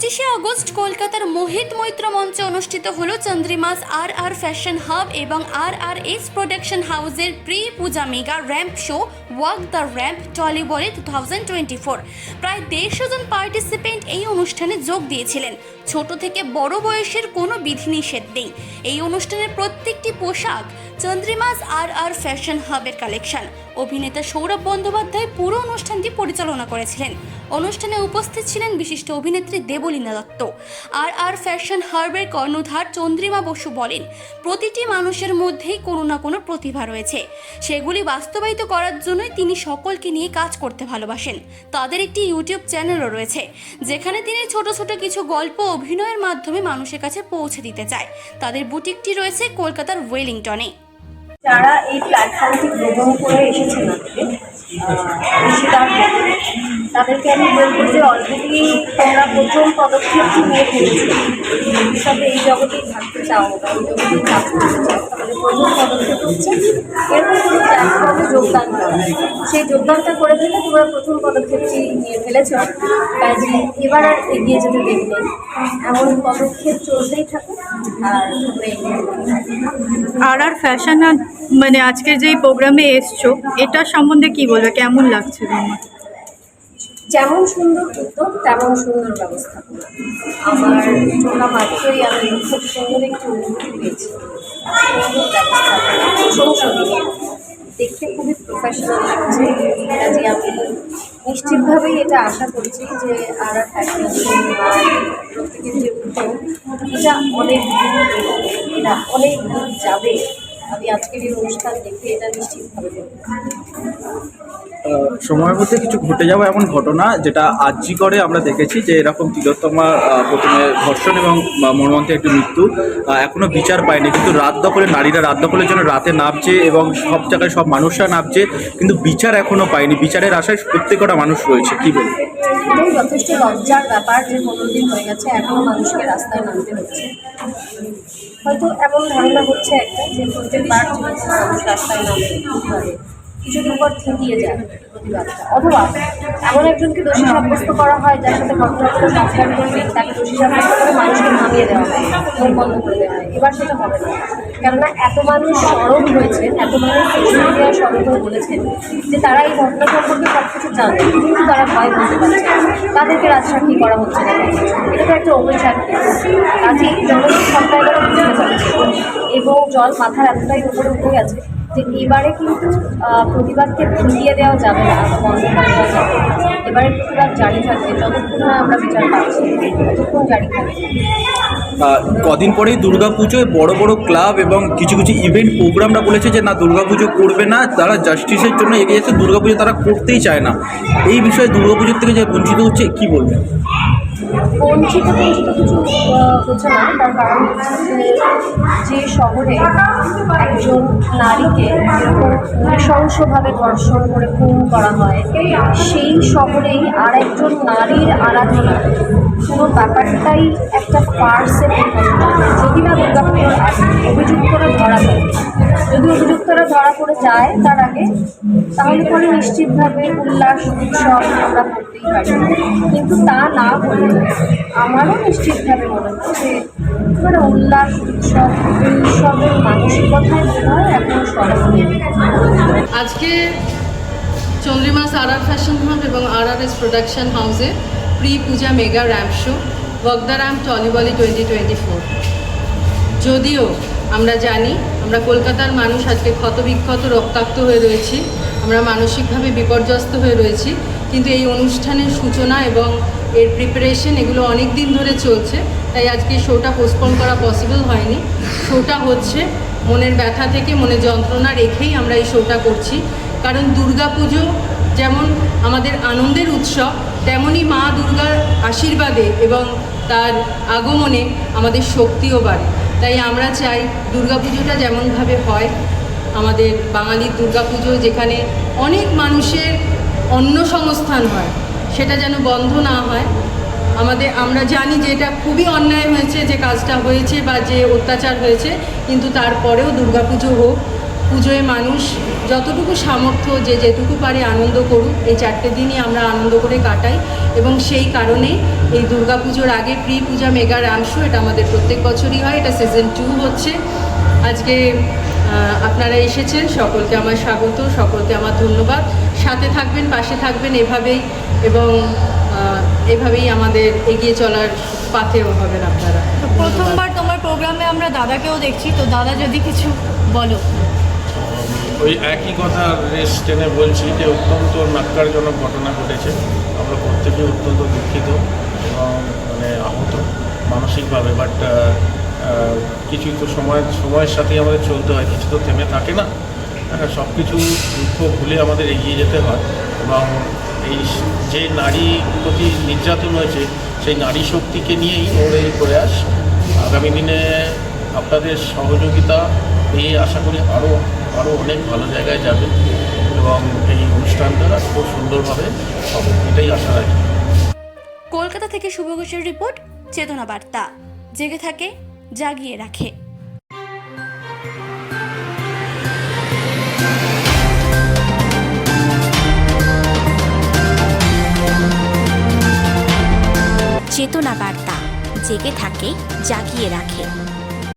25 August কলকাতার মোহিত মৈত্র মঞ্চে অনুষ্ঠিত হলো চন্দ্রিমাস আর ফ্যাশন হাব এবং RRS প্রোডাকশন হাউসের pre Puja mega ramp show walk the ramp Tollyboli 2024। প্রায় 150 জন পার্টিসিপেন্ট এই অনুষ্ঠানে যোগ দিয়েছিলেন। ছোট থেকে বড় বয়সের কোনো বিধিনিষেধ নেই। এই অনুষ্ঠানের প্রত্যেকটি পোশাক চন্দ্রিমাস আর ফ্যাশন হাবের কালেকশন। অভিনেতা সৌরভ বন্দ্যোপাধ্যায় পুরো অনুষ্ঠানটি পরিচালনা করেছিলেন। অনুষ্ঠানে উপস্থিত ছিলেন বিশিষ্ট অভিনেত্রী দেবলীনা দত্ত। আর ফ্যাশন হাবের কর্ণধার চন্দ্রিমা বসু বলেন, প্রতিটি মানুষের মধ্যেই কোনো না কোনো প্রতিভা রয়েছে, সেগুলি বাস্তবায়িত করার জন্যই তিনি সকলকে নিয়ে কাজ করতে ভালোবাসেন। তাদের একটি ইউটিউব চ্যানেলও রয়েছে, যেখানে তিনি ছোট ছোট কিছু গল্প অভিনয়ের মাধ্যমে মানুষের কাছে পৌঁছে দিতে চায়। তাদের বুটিকটি রয়েছে কলকাতার ওয়েলিংটনে। যারা এই প্ল্যাটফর্মটি গ্রহণ করে এসেছেন তাদেরকে আমি বলবো যে অলরেডি তোমরা প্রথম পদক্ষেপটি নিয়ে ফেলেছো, ভবিষ্যতে এই জগতেই থাকতে চাও বা এই জগতেই কাজ করতে চাও, তাহলে প্রথম পদক্ষেপ হচ্ছে এরকম কোনো প্ল্যাটফর্মে যোগদান করা। সেই যোগদানটা করে ফেলে তোমরা প্রথম পদক্ষেপটি নিয়ে ফেলেছ, কাজে এবার আর এগিয়ে যেতে দেরি নেই। এমন পদক্ষেপ চলতেই থাকে আর ফ্যাশন মানে আজকের যেই প্রোগ্রামে এসছো, এটা সম্বন্ধে কি বলবে, কেমন লাগছে তোমার? যেমন সুন্দর উদ্যোগ তেমন সুন্দর ব্যবস্থাপনা। আমার শোনা মাত্রই আমি খুব সুন্দর একটি অনুভূতি পেয়েছি। সুন্দর ব্যবস্থাপনা, প্রশংসনীয়, দেখতে খুবই প্রফেশনাল লাগছে। কাজে আমি নিশ্চিতভাবেই এটা আশা করছি যে আর ফ্যাশন প্রত্যেকের যে উদ্যোগ এটা অনেক এটা অনেক দূর যাবে। আমি আজকের এই অনুষ্ঠান দেখে এটা নিশ্চিতভাবে বলব। সময়ের মধ্যে কিছু ঘটে যাওয়া এমন ঘটনা যেটা আজই করে আমরা দেখেছি যে এরকম তিলোত্তমা প্রথমে ধর্ষণ এবং মর্মান্তিক একটি মৃত্যু এখনো বিচার পায়নি, কিন্তু রাত দখলে নারীরা রাত দখলের জন্য রাতে নামছে এবং সব জায়গায় সব মানুষরা নামছে, কিন্তু বিচার এখনো পায়নি। বিচারের আশায় প্রত্যেকটা মানুষ রয়েছে, কি বলবো? এটাই যথেষ্ট লজ্জার ব্যাপার যে 15 দিন হয়ে গেছে এখনো মানুষকে রাস্তায় নামতে হচ্ছে। হয়তো এমন ধারণা হচ্ছে একটা যে প্রত্যেকবার মানুষ রাস্তায় নামতে পারে, কিছুদিন পর থিতিয়ে যায় প্রতিবাদটা, অথবা এমন একজনকে দোষী সাব্যস্ত করা হয় যার সাথে ঘটনাগুলো সংস্কার করবে, তাকে দোষী সাব্যস্ত করে মানুষকে থামিয়ে দেওয়া হয়, মুখ বন্ধ করে দেওয়া হয়। এবার সেটা হবে না, কেননা এত মানুষ সরব হয়েছে, এত মানুষ সোশ্যাল মিডিয়ায় সরব হয়ে বলেছেন যে তারা এই ঘটনা সম্পর্কে সব কিছু জানে, কিন্তু তারা ভয় বলতে পারছে, তাদেরকে রাজসাক্ষী করা হচ্ছে না। এটা তো একটা ওপেন সাক্ষী। কাজেই জনগণ সবটাই তারা বুঝতে পারছে এবং জল মাথার এতটাই উপরে উঠে গেছে যে এবারে কিন্তু প্রতিবাদকে ভিড়িয়ে দেওয়া যাবে না, বন্ধ করে দেওয়া যাবে। এবারে প্রতিবাদ জারি থাকবে যতক্ষণ না আমরা বিচার পাচ্ছি, ততক্ষণ জারি থাকবে। কদিন পরেই দুর্গাপুজোয় বড় বড় ক্লাব এবং কিছু কিছু ইভেন্ট প্রোগ্রামরা বলেছে যে না, দুর্গাপুজো করবে না, তারা জাস্টিসের জন্য এগিয়ে যাচ্ছে, দুর্গাপুজো তারা করতেই চায় না। এই বিষয়ে দুর্গাপুজোর থেকে যে বঞ্চিত হচ্ছে, কি বলবেন? বঞ্চিত কিছু হচ্ছে না, তার কারণ হচ্ছে যে শহরে একজন নারীকে নৃশংসভাবে ধর্ষণ করে খুন করা হয়, সেই শহরেই আর একজন নারীর আরাধনা, পুরো ব্যাপারটাই একটা ফার্সে পরিণত। যদি না দুর্গাপুজোর অভিযুক্তরা ধরা পড়ে, যদি অভিযুক্তরা ধরা পড়ে যায় তার আগে, তাহলে পরে নিশ্চিতভাবে উল্লাস উৎসব আমরা করতেই পারি, কিন্তু তা না হলে আমারও নিশ্চিতভাবে মনে হয় যে মানে উল্লাস উৎসবের মানসিকতায় মনে হয় এখন সরাসরি। আজকে চন্দ্রিমাস আর ফ্যাশন হাব এবং RRS প্রোডাকশন হাউসে pre Puja mega ramp show walk the ramp Tollyboli 2024। যদিও আমরা জানি আমরা কলকাতার মানুষ আজকে ক্ষতবিক্ষত রক্তাক্ত হয়ে রয়েছি, আমরা মানসিকভাবে বিপর্যস্ত হয়ে রয়েছি, কিন্তু এই অনুষ্ঠানের সূচনা এবং এর প্রিপারেশন এগুলো অনেক দিন ধরে চলছে, তাই আজকে শোটা পোস্টপোন করা পসিবল হয়নি। শোটা হচ্ছে মনের ব্যথা থেকে, মনের যন্ত্রণা রেখেই আমরা এই শোটা করছি, কারণ দুর্গাপুজো যেমন আমাদের আনন্দের উৎসব, তেমনই মা দুর্গার আশীর্বাদে এবং তার আগমনে আমাদের শক্তিও বাড়ে। তাই আমরা চাই দুর্গাপুজোটা যেমনভাবে হয়, আমাদের বাঙালির দুর্গাপুজো যেখানে অনেক মানুষের অন্ন সংস্থান হয়, সেটা যেন বন্ধ না হয়। আমরা জানি যে এটা খুবই অন্যায় হয়েছে, যে কাজটা হয়েছে বা যে অত্যাচার হয়েছে, কিন্তু তারপরেও দুর্গাপুজো হোক, পুজোয় মানুষ যতটুকু সামর্থ্য যে যেটুকু পারে আনন্দ করুক, এই 4টে দিনই আমরা আনন্দ করে কাটাই এবং সেই কারণে এই দুর্গাপুজোর আগে pre Puja mega ramp show এটা আমাদের প্রত্যেক বছরই হয়। এটা সিজন 2 হচ্ছে। আজকে আপনারা এসেছেন, সকলকে আমার স্বাগত, সকলকে আমার ধন্যবাদ। সাথে থাকবেন, পাশে থাকবেন এভাবেই, এবং এভাবেই আমাদের এগিয়ে চলার পাথেও হবেন আপনারা। প্রথমবার তোমার প্রোগ্রামে আমরা দাদাকেও দেখছি, তো দাদা যদি কিছু বলো। ওই একই কথা রেস টেনে বলছি যে অত্যন্ত ন্যক্কারজনক ঘটনা ঘটেছে। আমরা প্রত্যেকে অত্যন্ত দুঃখিত এবং মানে আহত মানসিকভাবে, বাট কিছু তো সময়ের সাথেই আমাদের চলতে হয়, কিছু তো থেমে থাকে না। সব কিছু দুঃখ ভুলে আমাদের এগিয়ে যেতে হয় এবং এই যে নারী প্রতি নির্যাতন হয়েছে সেই নারী শক্তিকে নিয়েই ওর এই প্রয়াস। আগামী দিনে আপনাদের সহযোগিতা পেয়ে আশা করি আরও অনেক ভালো জায়গায় যাবে এবং এই অনুষ্ঠানটা খুব সুন্দরভাবে হবে, এটাই আশা রাখি। কলকাতা থেকে শুভ ঘোষের রিপোর্ট, চেতনা বার্তা। জেগে থাকে, জাগিয়ে রাখে। চেতনা বার্তা, জেগে থাকে, জাগিয়ে রাখে।